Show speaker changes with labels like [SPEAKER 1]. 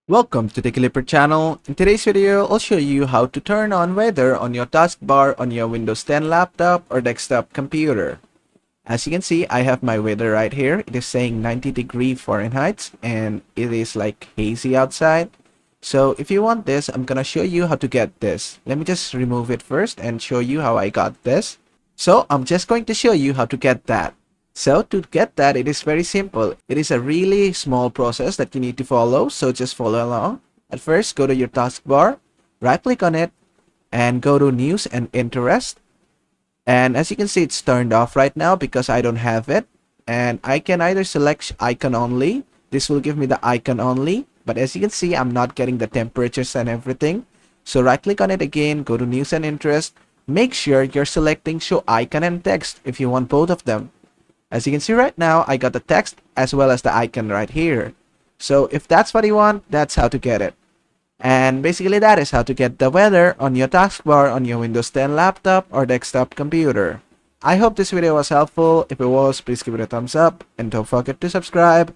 [SPEAKER 1] Welcome to the Clipper channel. In today's video, I'll show you how to turn on weather on your taskbar on your Windows 10 laptop or desktop computer. As you can see, I have my weather right here. It is saying 90 Fahrenheit and it is like hazy outside. So if you want this, I'm gonna show you how to get this. Let me just remove it first and show you how I got this. So I'm just going to show you how to get that. So to get that, it is very simple. It is a really small process that you need to follow, so just follow along. At first, go to your taskbar, right click on it, and go to News and Interest. And as you can see, it's turned off right now because I don't have it. And I can either select icon only. This will give me the icon only. But as you can see, I'm not getting the temperatures and everything. So right click on it again, go to News and Interest. Make sure you're selecting show icon and text if you want both of them. As you can see right now, I got the text as well as the icon right here. So if that's what you want, that's how to get it. And basically that is how to get the weather on your taskbar on your Windows 10 laptop or desktop computer. I hope this video was helpful. If it was, please give it a thumbs up and don't forget to subscribe.